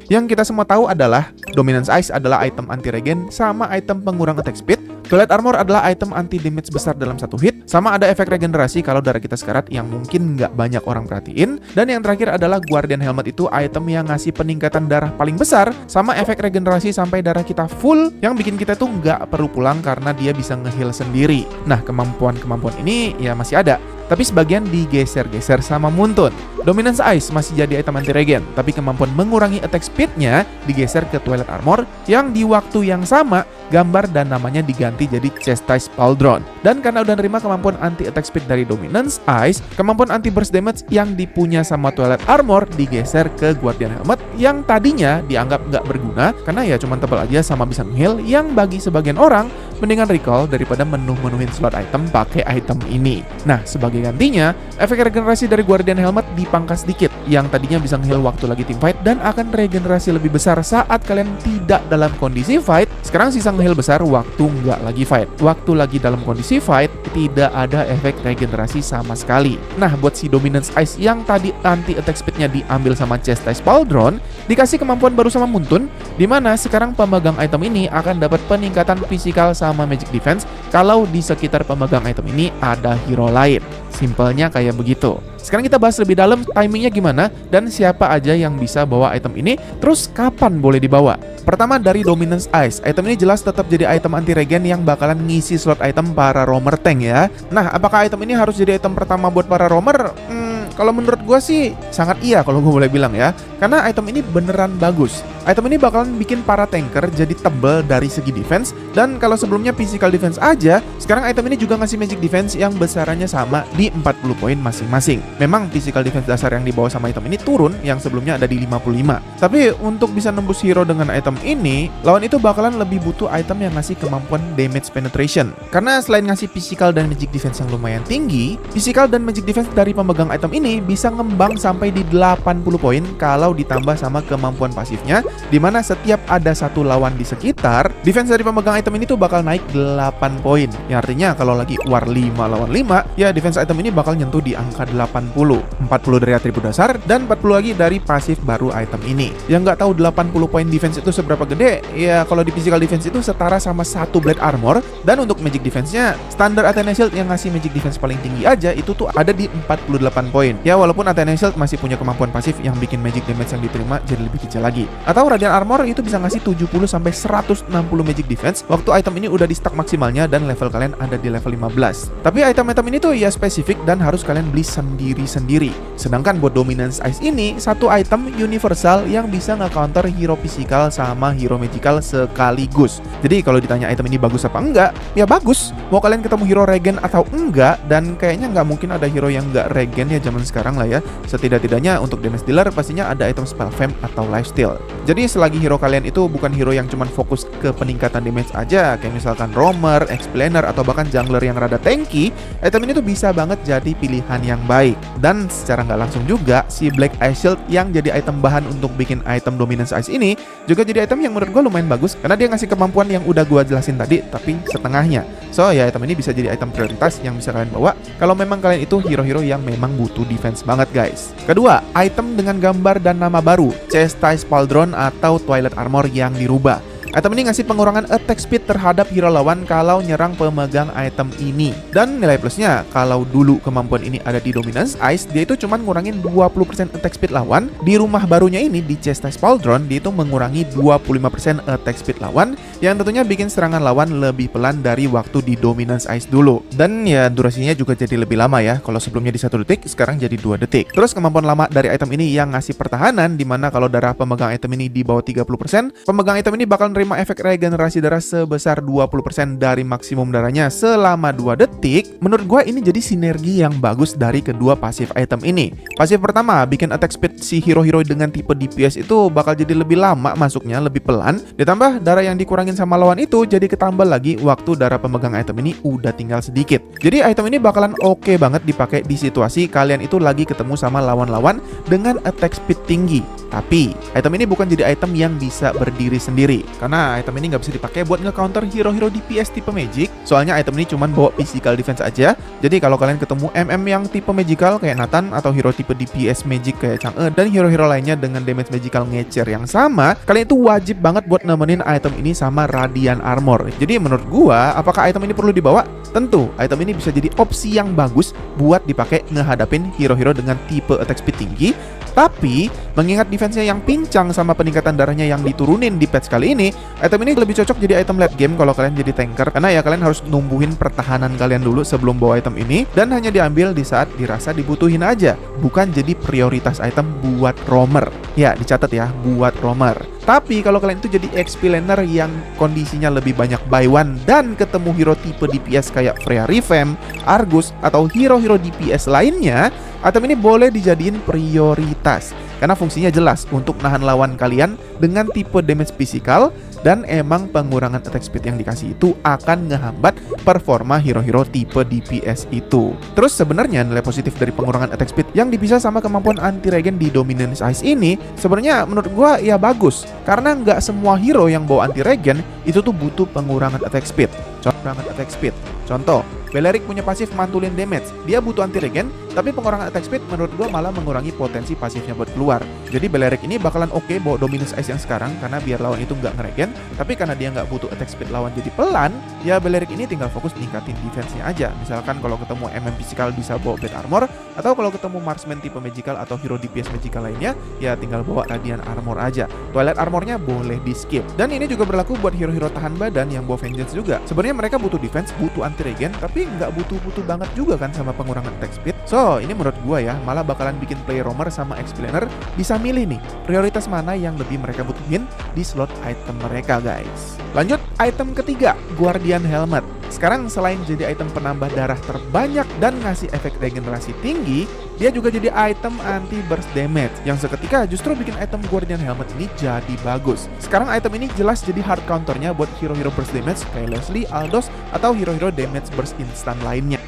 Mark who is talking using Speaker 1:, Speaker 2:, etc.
Speaker 1: Yang kita semua tahu adalah Dominance Ice adalah item anti regen sama item pengurang attack speed. Twilight Armor adalah item anti damage besar dalam satu hit, sama ada efek regenerasi kalau darah kita sekarat yang mungkin nggak banyak orang perhatiin. Dan yang terakhir adalah Guardian Helmet, itu item yang ngasih peningkatan darah paling besar, sama efek regenerasi sampai darah kita full, yang bikin kita tuh nggak perlu pulang karena dia bisa nge-heal sendiri. Nah, kemampuan-kemampuan ini ya masih ada, tapi sebagian digeser-geser sama Muntun. Dominance Ice masih jadi item anti regen, tapi kemampuan mengurangi attack speednya digeser ke Twilight Armor, yang di waktu yang sama gambar dan namanya diganti jadi Chastise Pauldron. Dan karena udah nerima kemampuan anti attack speed dari Dominance Ice, kemampuan anti burst damage yang dipunya sama Twilight Armor digeser ke Guardian Helmet, yang tadinya dianggap nggak berguna karena ya cuma tebal aja sama bisa nge-heal, yang bagi sebagian orang mendingan recall daripada menuhin slot item pakai item ini. Nah, sebagai gantinya, efek regenerasi dari Guardian Helmet dipangkas sedikit, yang tadinya bisa nge-heal waktu lagi team fight dan akan regenerasi lebih besar saat kalian tidak dalam kondisi fight. Sekarang sisa nge-heal besar waktu nggak lagi fight. Waktu lagi dalam kondisi fight, tidak ada efek regenerasi sama sekali. Nah, buat si Dominance Ice yang tadi anti attack speednya diambil sama Chastise Pauldron, dikasih kemampuan baru sama Muntun, dimana sekarang pemegang item ini akan dapat peningkatan fisikal sama magic defense kalau di sekitar pemegang item ini ada hero lain. Simpelnya kayak begitu. Sekarang kita bahas lebih dalam timingnya gimana dan siapa aja yang bisa bawa item ini, terus kapan boleh dibawa. Pertama dari Dominance Ice, item ini jelas tetap jadi item anti regen yang bakalan ngisi slot item para roamer tank ya. Nah, apakah item ini harus jadi item pertama buat para roamer? Kalau menurut gue sih sangat iya kalau gue boleh bilang ya, karena item ini beneran bagus. Item ini bakalan bikin para tanker jadi tebel dari segi defense, dan kalau sebelumnya physical defense aja, sekarang item ini juga ngasih magic defense yang besarannya sama di 40 poin masing-masing. Memang physical defense dasar yang dibawa sama item ini turun, yang sebelumnya ada di 55. Tapi untuk bisa nembus hero dengan item ini, lawan itu bakalan lebih butuh item yang ngasih kemampuan damage penetration. Karena selain ngasih physical dan magic defense yang lumayan tinggi, physical dan magic defense dari pemegang item ini bisa ngembang sampai di 80 poin kalau ditambah sama kemampuan pasifnya, dimana setiap ada satu lawan di sekitar, defense dari pemegang item ini tuh bakal naik 8 poin. Yang artinya kalau lagi war 5 lawan 5, ya defense item ini bakal nyentuh di angka 80. 40 dari atribut dasar dan 40 lagi dari pasif baru item ini. Yang nggak tahu 80 poin defense itu seberapa gede, ya kalau di physical defense itu setara sama satu blade armor, dan untuk magic defense-nya, standar Athena Shield yang ngasih magic defense paling tinggi aja itu tuh ada di 48 poin. Ya walaupun Athena Shield masih punya kemampuan pasif yang bikin magic damage yang diterima jadi lebih kecil lagi. Atau Radiant Armor itu bisa ngasih 70 sampai 160 magic defense waktu item ini udah di stack maksimalnya dan level kalian ada di level 15. Tapi item-item ini tuh ya spesifik dan harus kalian beli sendiri-sendiri. Sedangkan buat Dominance Ice ini satu item universal yang bisa nge-counter hero physical sama hero magical sekaligus. Jadi kalau ditanya item ini bagus apa enggak, ya bagus. Mau kalian ketemu hero regen atau enggak, dan kayaknya nggak mungkin ada hero yang nggak regen ya zaman sekarang lah ya. Setidak-tidaknya untuk damage dealer pastinya ada item spell fam atau lifesteal. Jadi selagi hero kalian itu bukan hero yang cuman fokus ke peningkatan damage aja, kayak misalkan roamer, explainer, atau bahkan jungler yang rada tanky, item ini tuh bisa banget jadi pilihan yang baik. Dan secara nggak langsung juga, si Black Ice Shield yang jadi item bahan untuk bikin item Dominance Ice ini juga jadi item yang menurut gue lumayan bagus, karena dia ngasih kemampuan yang udah gue jelasin tadi, tapi setengahnya. So ya item ini bisa jadi item prioritas yang bisa kalian bawa kalau memang kalian itu hero-hero yang memang butuh defense banget guys. Kedua, item dengan gambar dan nama baru, Chastise Pauldron atau Twilight Armor yang dirubah. Item ini ngasih pengurangan attack speed terhadap hero lawan kalau nyerang pemegang item ini. Dan nilai plusnya, kalau dulu kemampuan ini ada di Dominance Ice, dia itu cuma ngurangin 20% attack speed lawan. Di rumah barunya ini, di Chastise Pauldron, dia itu mengurangi 25% attack speed lawan, yang tentunya bikin serangan lawan lebih pelan dari waktu di Dominance Ice dulu. Dan ya durasinya juga jadi lebih lama ya. Kalau sebelumnya di 1 detik, sekarang jadi 2 detik. Terus kemampuan lama dari item ini yang ngasih pertahanan, dimana kalau darah pemegang item ini di bawah 30%, pemegang item ini bakal nerima efek regenerasi darah sebesar 20% dari maksimum darahnya selama 2 detik. Menurut gue ini jadi sinergi yang bagus dari kedua pasif item ini. Pasif pertama, bikin attack speed si hero-hero dengan tipe DPS itu bakal jadi lebih lama masuknya, lebih pelan. Ditambah darah yang dikurangin sama lawan itu jadi ketambah lagi waktu darah pemegang item ini udah tinggal sedikit. Jadi item ini bakalan oke banget dipakai di situasi kalian itu lagi ketemu sama lawan-lawan dengan attack speed tinggi. Tapi item ini bukan jadi item yang bisa berdiri sendiri, karena Karena item ini nggak bisa dipakai buat nge-counter hero-hero DPS tipe magic. Soalnya item ini cuma bawa physical defense aja. Jadi kalau kalian ketemu MM yang tipe magical kayak Nathan atau hero tipe DPS magic kayak Chang'e dan hero-hero lainnya dengan damage magical ngecer yang sama, kalian itu wajib banget buat nemenin item ini sama Radiant Armor. Jadi menurut gua, apakah item ini perlu dibawa? Tentu, item ini bisa jadi opsi yang bagus buat dipakai ngehadapin hero-hero dengan tipe attack speed tinggi. Tapi, mengingat defense-nya yang pincang sama peningkatan darahnya yang diturunin di patch kali ini, item ini lebih cocok jadi item late game kalau kalian jadi tanker. Karena ya kalian harus numbuhin pertahanan kalian dulu sebelum bawa item ini, dan hanya diambil di saat dirasa dibutuhin aja, bukan jadi prioritas item buat roamer. Ya, dicatat ya, buat roamer. Tapi kalau kalian itu jadi XP laner yang kondisinya lebih banyak buy one dan ketemu hero tipe DPS kayak Freya Revamp, Argus, atau hero-hero DPS lainnya, item ini boleh dijadiin prioritas karena fungsinya jelas untuk nahan lawan kalian dengan tipe damage physical, dan emang pengurangan attack speed yang dikasih itu akan ngehambat performa hero-hero tipe DPS itu. Terus sebenarnya nilai positif dari pengurangan attack speed yang dipisah sama kemampuan anti regen di Dominance Ice ini sebenarnya menurut gua ya bagus, karena nggak semua hero yang bawa anti regen itu tuh butuh pengurangan attack speed. Contoh, Belerik punya pasif mantulin damage. Dia butuh anti regen, tapi pengurangan attack speed menurut gua malah mengurangi potensi pasifnya buat keluar. Jadi Belerik ini bakalan oke bawa Dominance Ice yang sekarang karena biar lawan itu nggak ngeregen. Tapi karena dia nggak butuh attack speed lawan jadi pelan, ya Belerik ini tinggal fokus ningkatin defense-nya aja. Misalkan kalau ketemu MM physical bisa bawa Bad Armor, atau kalau ketemu Marksman tipe magical atau hero DPS magical lainnya, ya tinggal bawa Radiant Armor aja. Twilight Armornya boleh di skip. Dan ini juga berlaku buat hero-hero tahan badan yang bawa Vengeance juga. Sebenarnya mereka butuh defense, butuh anti regen, tapi nggak butuh banget juga kan sama pengurangan attack speed. So, ini menurut gua ya, malah bakalan bikin player roamer sama XP laner bisa milih nih prioritas mana yang lebih mereka butuhin di slot item mereka, guys. Lanjut, item ketiga, Guardian Helmet. Sekarang selain jadi item penambah darah terbanyak dan ngasih efek regenerasi tinggi, dia juga jadi item anti burst damage yang seketika justru bikin item Guardian Helmet ini jadi bagus. Sekarang item ini jelas jadi hard counternya buat hero-hero burst damage kayak Leslie, Aldos, atau hero-hero damage burst instant lainnya.